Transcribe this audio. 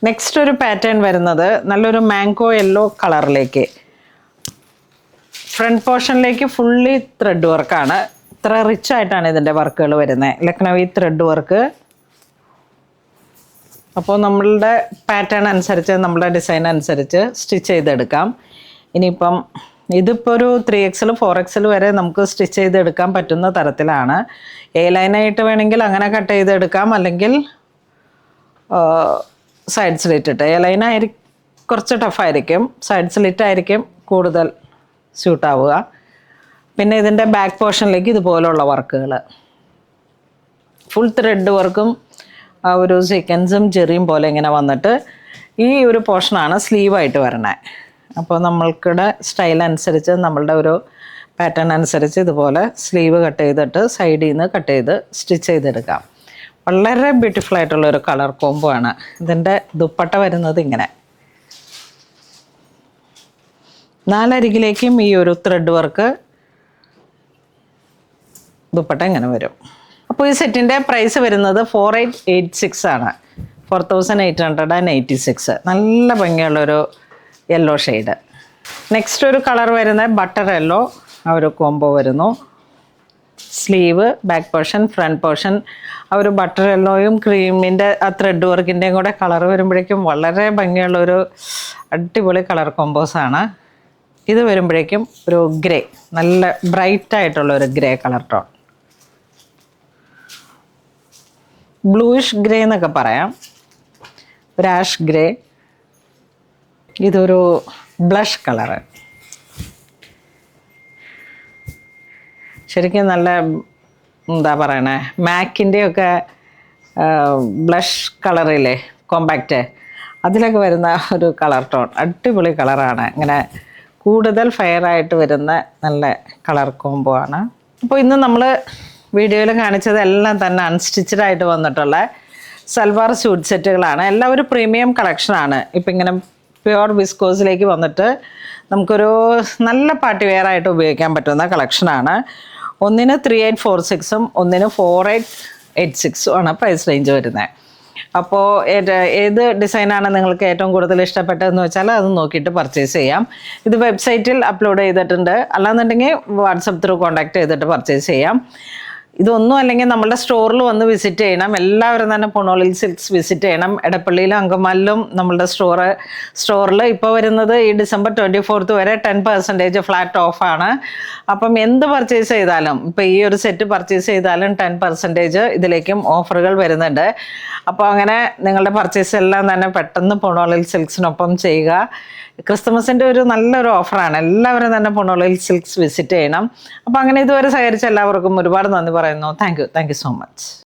Next ഒരു pattern വരുന്നത് നല്ലൊരു മാംഗോ യെല്ലോ കളറിലേക്ക്. ഫ്രണ്ട് പോർഷനിലേക്ക് ഫുള്ളി ത്രെഡ് വർക്കാണ്. ഇത്ര റിച്ച് ആയിട്ടാണ് ഇതിൻ്റെ വർക്കുകൾ വരുന്നത്. Lucknowi thread work. അപ്പോൾ നമ്മളുടെ പാറ്റേൺ അനുസരിച്ച്, നമ്മളുടെ ഡിസൈൻ അനുസരിച്ച് സ്റ്റിച്ച് ചെയ്തെടുക്കാം. ഇനിയിപ്പം ഇതിപ്പോൾ ഒരു 3XL 4XL വരെ നമുക്ക് സ്റ്റിച്ച് ചെയ്തെടുക്കാൻ പറ്റുന്ന തരത്തിലാണ്. എ ലൈനായിട്ട് വേണമെങ്കിൽ അങ്ങനെ കട്ട് ചെയ്തെടുക്കാം, അല്ലെങ്കിൽ സൈഡ് സ്ലിറ്റ് ഇട്ട്. എ ലൈനായിരിക്കും കുറച്ച് ടഫായിരിക്കും, സൈഡ് സ്ലിറ്റ് ആയിരിക്കും കൂടുതൽ സ്യൂട്ടാവുക. പിന്നെ ഇതിൻ്റെ ബാക്ക് പോർഷനിലേക്ക് ഇതുപോലുള്ള വർക്കുകൾ, ഫുൾ ത്രെഡ് വർക്കും ആ ഒരു സീക്വൻസും ചെറിയും പോലെ ഇങ്ങനെ വന്നിട്ട് ഈ ഒരു പോർഷനാണ് സ്ലീവായിട്ട് വരണേ. അപ്പോൾ നമ്മൾക്കിടെ സ്റ്റൈൽ അനുസരിച്ച്, നമ്മളുടെ ഒരു പാറ്റേൺ അനുസരിച്ച് ഇതുപോലെ സ്ലീവ് കട്ട് ചെയ്തിട്ട് സൈഡിൽ നിന്ന് കട്ട് ചെയ്ത് സ്റ്റിച്ച് ചെയ്തെടുക്കാം. വളരെ ബ്യൂട്ടിഫുൾ ആയിട്ടുള്ളൊരു കളർ കോംബോ ആണ്. ഇതിൻ്റെ ദുപ്പട്ട വരുന്നത് ഇങ്ങനെ 4 അരികിലേക്കും ഈ ഒരു ത്രെഡ് വർക്ക് ദുപ്പട്ട ഇങ്ങനെ വരും. അപ്പോൾ ഈ സെറ്റിൻ്റെ പ്രൈസ് വരുന്നത് 4886 ആണ്. 4886. നല്ല ഭംഗിയുള്ളൊരു യെല്ലോ ഷെയ്ഡ്. നെക്സ്റ്റ് ഒരു കളർ വരുന്നത് ബട്ടർ യെല്ലോ. ആ ഒരു കോംബോ വരുന്നു. Sleeve, back portion, front portion ആ ഒരു ബട്ടർ യെല്ലോയും ക്രീമിൻ്റെ ആ ത്രെഡ് വർക്കിൻ്റെയും കൂടെ കളർ വരുമ്പോഴേക്കും വളരെ ഭംഗിയുള്ളൊരു അടിപൊളി കളർ കോമ്പോസാണ്. ഇത് വരുമ്പോഴേക്കും ഒരു ഗ്രേ, നല്ല ബ്രൈറ്റ് ആയിട്ടുള്ള ഒരു grey colour tone, bluish grey എന്നൊക്കെ പറയാം, ഒരു ആഷ് ഗ്രേ. ഇതൊരു ബ്ലഷ് കളറ്. ശരിക്കും നല്ല എന്താ പറയണേ, മാക്കിൻ്റെയൊക്കെ ബ്ലഷ് കളറില്ലേ, കോമ്പാക്റ്റ്, അതിലൊക്കെ വരുന്ന ഒരു കളർ ടോൺ. അടിപൊളി കളറാണ്. ഇങ്ങനെ കൂടുതൽ ഫെയറായിട്ട് വരുന്ന നല്ല കളർ കോംബോ ആണ്. അപ്പോൾ ഇന്ന് നമ്മൾ വീഡിയോയിൽ കാണിച്ചത് എല്ലാം തന്നെ അൺസ്റ്റിച്ചഡ് ആയിട്ട് വന്നിട്ടുള്ള സൽവാർ സ്യൂട്ട് സെറ്റുകളാണ്. എല്ലാം ഒരു പ്രീമിയം കളക്ഷനാണ്. ഇപ്പം ഇങ്ങനെ പ്യുവർ വിസ്കോസിലേക്ക് വന്നിട്ട് നമുക്കൊരു നല്ല പാർട്ടി വെയർ ആയിട്ട് ഉപയോഗിക്കാൻ പറ്റുന്ന കളക്ഷനാണ്. ഒന്നിന് 3846ഉം ഒന്നിന് 4886ഉം ആണ് പ്രൈസ് റേഞ്ച് വരുന്നത്. അപ്പോൾ ഏത് ഡിസൈനാണ് നിങ്ങൾക്ക് ഏറ്റവും കൂടുതൽ ഇഷ്ടപ്പെട്ടതെന്ന് വെച്ചാൽ അത് നോക്കിയിട്ട് പർച്ചേസ് ചെയ്യാം. ഇത് വെബ്സൈറ്റിൽ അപ്ലോഡ് ചെയ്തിട്ടുണ്ട്. അല്ലാന്നുണ്ടെങ്കിൽ വാട്സപ്പ് ത്രൂ കോൺടാക്ട് ചെയ്തിട്ട് പർച്ചേസ് ചെയ്യാം. ഇതൊന്നും അല്ലെങ്കിൽ നമ്മുടെ സ്റ്റോറിൽ വന്ന് വിസിറ്റ് ചെയ്യണം. എല്ലാവരും തന്നെ പുണോളിൽ സിൽക്സ് വിസിറ്റ് ചെയ്യണം. എടപ്പള്ളിയിലും അങ്കമാലിലും നമ്മളുടെ സ്റ്റോറിൽ ഇപ്പോൾ വരുന്നത് ഈ December 24th വരെ 10% ഫ്ലാറ്റ് ഓഫാണ്. അപ്പം എന്ത് പർച്ചേസ് ചെയ്താലും, ഇപ്പോൾ ഈ ഒരു സെറ്റ് പർച്ചേസ് ചെയ്താലും 10% ഇതിലേക്കും ഓഫറുകൾ വരുന്നുണ്ട്. അപ്പോൾ അങ്ങനെ നിങ്ങളുടെ പർച്ചേസ് എല്ലാം തന്നെ പെട്ടെന്ന് പുണോളിൽ സിൽക്സിനൊപ്പം ചെയ്യുക. ക്രിസ്മസിൻ്റെ ഒരു നല്ലൊരു ഓഫറാണ്. എല്ലാവരും തന്നെ പുണോളിൽ സിൽക്സ് വിസിറ്റ് ചെയ്യണം. അപ്പോൾ അങ്ങനെ ഇതുവരെ സഹകരിച്ച എല്ലാവർക്കും ഒരുപാട് നന്ദി പറയുന്നു. Thank you so much.